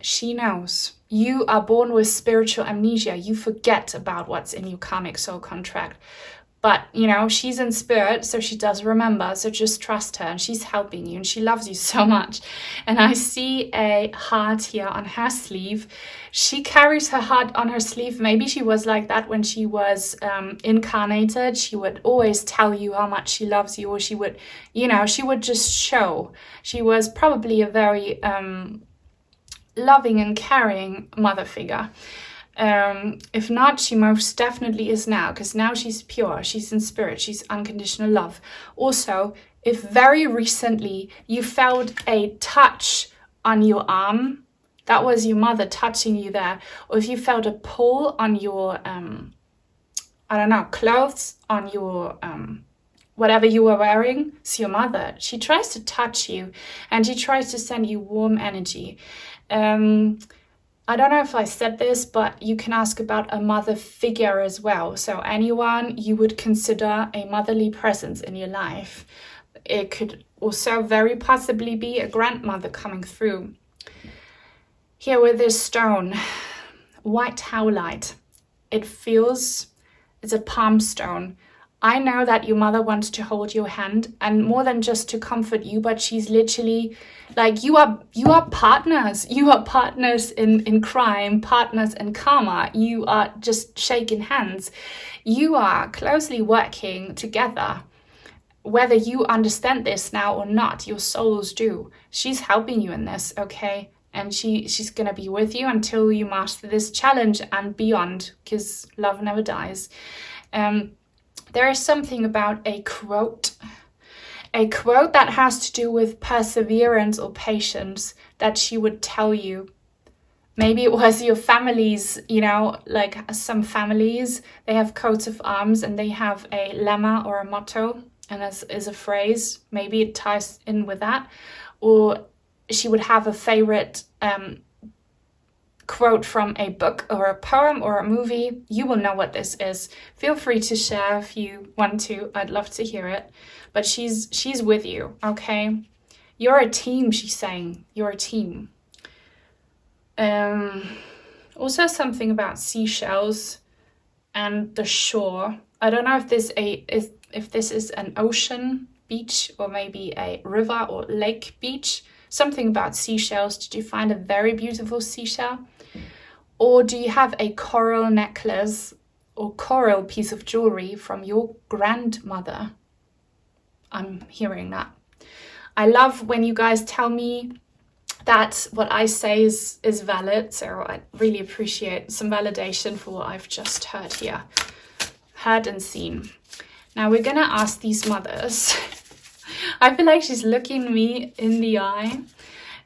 She knows. You are born with spiritual amnesia. You forget about what's in your karmic soul contract. But, she's in spirit, so she does remember. So just trust her, and she's helping you, and she loves you so much. And I see a heart here on her sleeve. She carries her heart on her sleeve. Maybe she was like that when she was incarnated. She would always tell you how much she loves you, or she would, she would just show. She was probably a very loving and caring mother figure. If not, she most definitely is now, because now she's pure, she's in spirit, she's unconditional love. Also, if very recently you felt a touch on your arm, that was your mother touching you there. Or if you felt a pull on your, clothes, on your, whatever you were wearing, it's your mother. She tries to touch you, and she tries to send you warm energy. I don't know if I said this, but you can ask about a mother figure as well. So anyone you would consider a motherly presence in your life. It could also very possibly be a grandmother coming through. Here with this stone, white howlite. It's a palm stone. I know that your mother wants to hold your hand, and more than just to comfort you, but she's literally like, you are partners. You are partners in crime, partners in karma. You are just shaking hands. You are closely working together. whether you understand this now or not, your souls do. She's helping you in this, okay? And she's going to be with you until you master this challenge and beyond, because love never dies. There is something about a quote that has to do with perseverance or patience that she would tell you. Maybe it was your families, you know, like some families, they have coats of arms and they have a lemma or a motto, and as is a phrase, maybe it ties in with that. Or she would have a favorite quote from a book or a poem or a movie. You will know what this is. Feel free to share if you want to. I'd love to hear it. But she's with you, okay? You're a team, she's saying. You're a team. Also something about seashells and the shore. I don't know if this is an ocean beach or maybe a river or lake beach. Something about seashells. Did you find a very beautiful seashell? Or do you have a coral necklace or coral piece of jewelry from your grandmother? I'm hearing that. I love when you guys tell me that what I say is valid, so I really appreciate some validation for what I've just heard here. Heard and seen. Now we're gonna ask these mothers. I feel like she's looking me in the eye.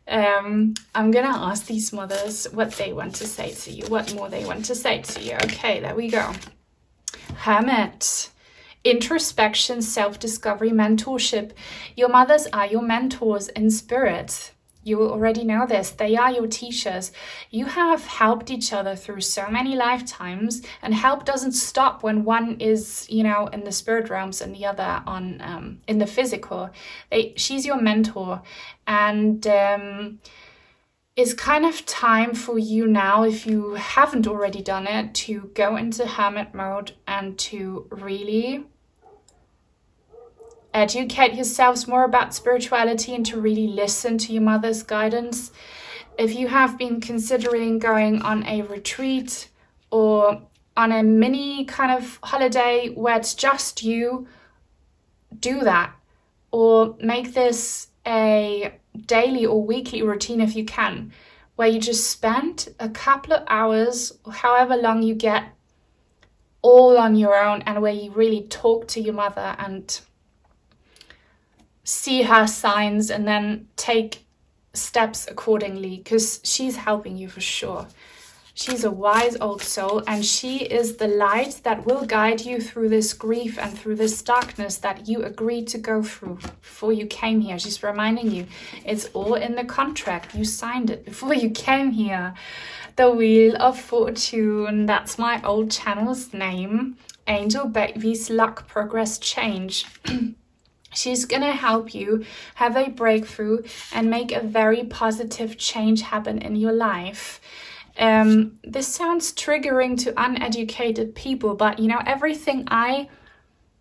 I'm gonna ask these mothers what they want to say to you, what more they want to say to you. Okay, there we go. Hermit. Introspection, self-discovery, mentorship. Your mothers are your mentors in spirit. You already know this. They are your teachers. You have helped each other through so many lifetimes, and help doesn't stop when one is, you know, in the spirit realms and the other on in the physical. She's your mentor, and it's kind of time for you now, if you haven't already done it, to go into hermit mode and to really educate yourselves more about spirituality and to really listen to your mother's guidance. If you have been considering going on a retreat or on a mini kind of holiday where it's just you, do that. Or make this a daily or weekly routine if you can, where you just spend a couple of hours or however long you get all on your own, and where you really talk to your mother and see her signs and then take steps accordingly, because she's helping you for sure. She's a wise old soul, and she is the light that will guide you through this grief and through this darkness that you agreed to go through before you came here. She's reminding you it's all in the contract. You signed it before you came here. The Wheel of Fortune, that's my old channel's name. Angel Babies, Luck, Progress, Change. She's going to help you have a breakthrough and make a very positive change happen in your life. This sounds triggering to uneducated people, but you know, everything I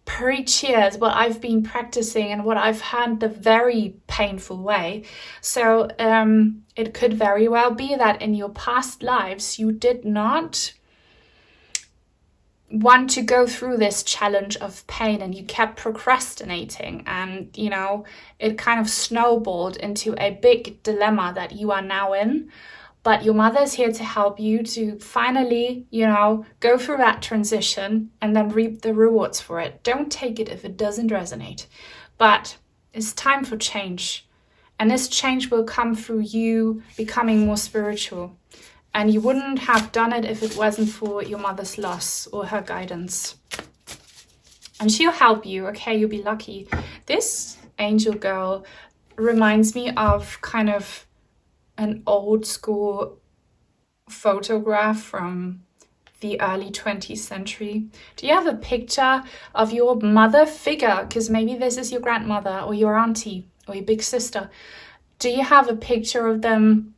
preach here is what I've been practicing and what I've had the very painful way. So it could very well be that in your past lives you did not want to go through this challenge of pain, and you kept procrastinating, and you know, it kind of snowballed into a big dilemma that you are now in. But your mother's here to help you to finally, you know, go through that transition and then reap the rewards for it. Don't take it if it doesn't resonate. But it's time for change. And this change will come through you becoming more spiritual. And you wouldn't have done it if it wasn't for your mother's loss or her guidance. And she'll help you, okay? You'll be lucky. This angel girl reminds me of kind of an old school photograph from the early 20th century. Do you have a picture of your mother figure? Because maybe this is your grandmother or your auntie or your big sister. Do you have a picture of them,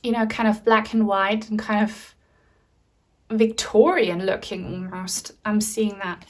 you know, kind of black and white and kind of Victorian looking almost? I'm seeing that.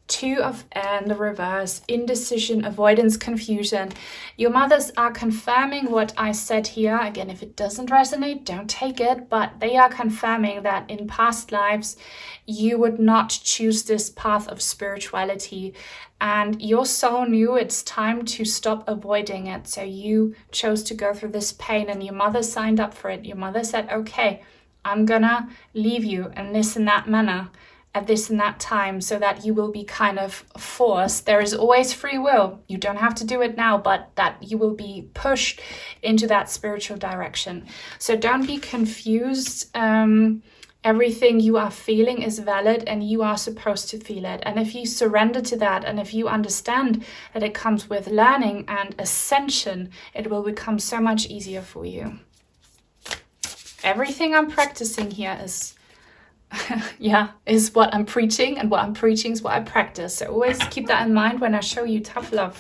Two of Air in the reverse, indecision, avoidance, confusion. Your mothers are confirming what I said here. Again, if it doesn't resonate, don't take it, but they are confirming that in past lives, you would not choose this path of spirituality, and your soul knew it's time to stop avoiding it. So you chose to go through this pain, and your mother signed up for it. Your mother said, okay, I'm gonna leave you in this and that manner at this and that time, so that you will be kind of forced. There is always free will. You don't have to do it now, but that you will be pushed into that spiritual direction. So don't be confused. Everything you are feeling is valid, and you are supposed to feel it. And if you surrender to that, and if you understand that it comes with learning and ascension, it will become so much easier for you. Everything I'm practicing here is is what I'm preaching, and what I'm preaching is what I practice. So always keep that in mind when I show you tough love.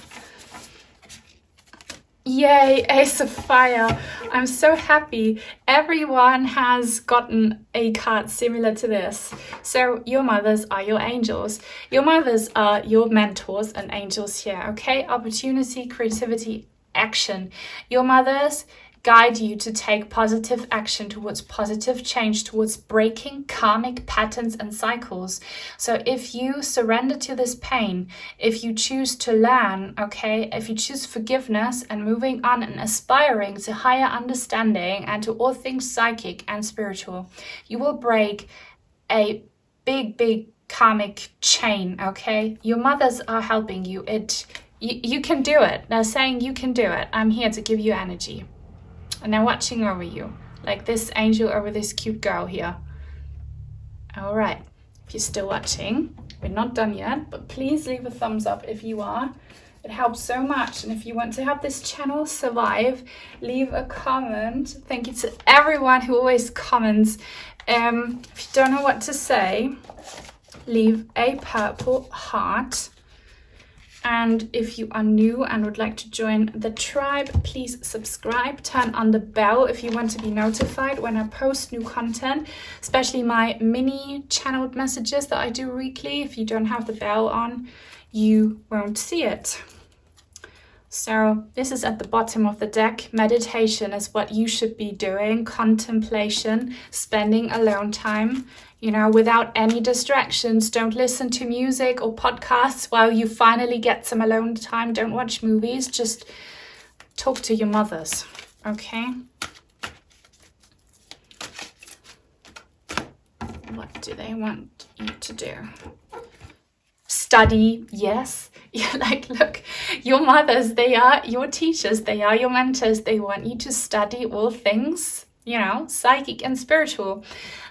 Yay, Ace of Fire. I'm so happy. Everyone has gotten a card similar to this. So your mothers are your angels. Your mothers are your mentors and angels here, okay? Opportunity, creativity, action. Your mothers guide you to take positive action towards positive change, towards breaking karmic patterns and cycles. So if you surrender to this pain, if you choose to learn, okay, if you choose forgiveness and moving on and aspiring to higher understanding and to all things psychic and spiritual, you will break a big karmic chain, okay? Your mothers are helping you. You can do it. They're saying you can do it. I'm here to give you energy. And they're watching over you, like this angel over this cute girl here. All right, if you're still watching, we're not done yet, but please leave a thumbs up if you are. It helps so much. And if you want to help this channel survive, leave a comment. Thank you to everyone who always comments. If you don't know what to say, leave a purple heart. And if you are new and would like to join the tribe, please subscribe, turn on the bell if you want to be notified when I post new content, especially my mini channeled messages that I do weekly. If you don't have the bell on, you won't see it. So this is at the bottom of the deck. Meditation is what you should be doing. Contemplation, spending alone time, without any distractions. Don't listen to music or podcasts while you finally get some alone time. Don't watch movies. Just talk to your mothers, okay? What do they want you to do? Study, yes. Look, your mothers, they are your teachers, they are your mentors. They want you to study all things, psychic and spiritual.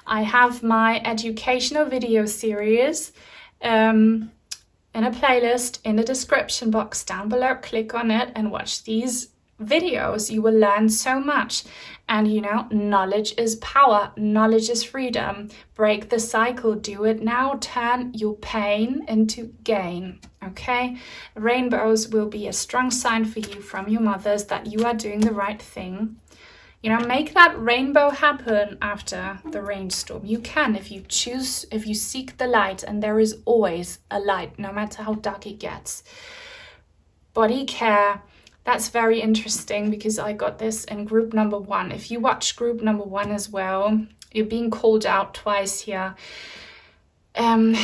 I have my educational video series in a playlist in the description box down below. Click on it and watch these videos. You will learn so much. And knowledge is power. Knowledge is freedom. Break the cycle. Do it now. Turn your pain into gain. Okay? Rainbows will be a strong sign for you from your mothers that you are doing the right thing. Make that rainbow happen after the rainstorm. You can if you choose, if you seek the light, and there is always a light, no matter how dark it gets. Body care. That's very interesting because I got this in group number 1. If you watch group number 1 as well, you're being called out twice here. You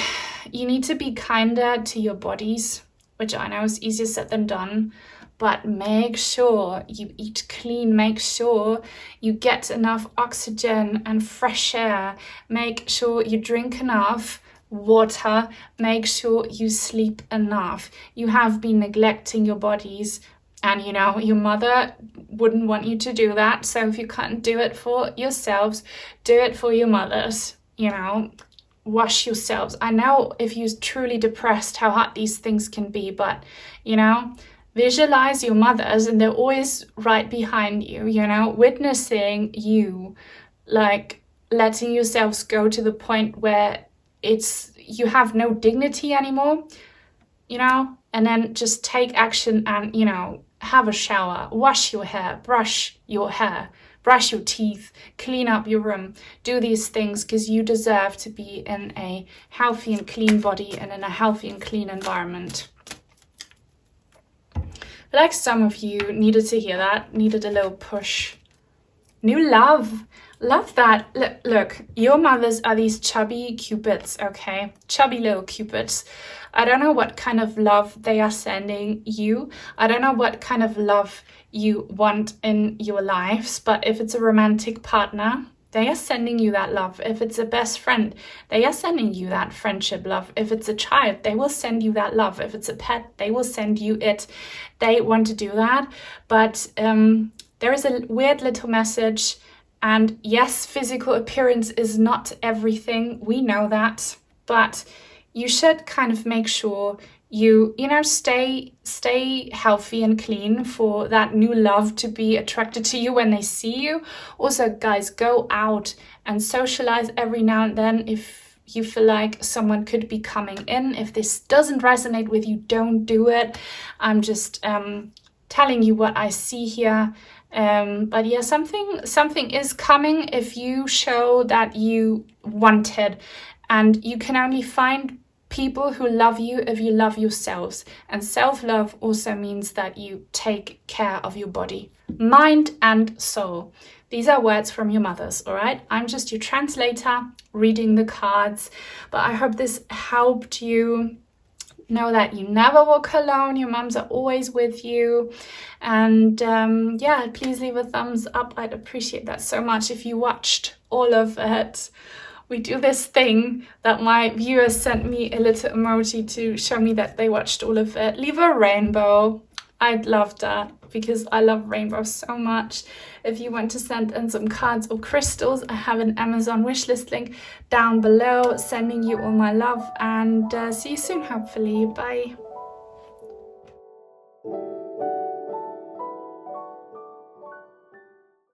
need to be kinder to your bodies, which I know is easier said than done. But make sure you eat clean, make sure you get enough oxygen and fresh air, make sure you drink enough water, make sure you sleep enough. You have been neglecting your bodies, and your mother wouldn't want you to do that. So if you can't do it for yourselves, do it for your mothers. Wash yourselves. I know if you're truly depressed how hard these things can be, but visualize your mothers, and they're always right behind you, witnessing you, letting yourselves go to the point where you have no dignity anymore, and then just take action and, have a shower, wash your hair, brush your hair, brush your teeth, clean up your room, do these things because you deserve to be in a healthy and clean body and in a healthy and clean environment. Like some of you needed to hear that, needed a little push. New love. Love that. Look, your mothers are these chubby cupids, okay? Chubby little cupids. I don't know what kind of love they are sending you. I don't know what kind of love you want in your lives, but if it's a romantic partner, they are sending you that love. If it's a best friend, they are sending you that friendship love. If it's a child, they will send you that love. If it's a pet, they will send you it. They want to do that. But there is a weird little message. And yes, physical appearance is not everything. We know that. But you should kind of make sure you stay healthy and clean for that new love to be attracted to you when they see you. Also, guys, go out and socialize every now and then if you feel like someone could be coming in. If this doesn't resonate with you, don't do it. I'm just telling you what I see here. But yeah, something is coming if you show that you want it. And you can only find people who love you if you love yourselves. And self-love also means that you take care of your body, mind and soul. These are words from your mothers, all right? I'm just your translator reading the cards, but I hope this helped you. Know that you never walk alone. Your moms are always with you. And yeah, please leave a thumbs up. I'd appreciate that so much if you watched all of it. We do this thing that my viewers sent me a little emoji to show me that they watched all of it. Leave a rainbow. I'd love that because I love rainbows so much. If you want to send in some cards or crystals, I have an Amazon wishlist link down below. Sending you all my love and see you soon, hopefully. Bye.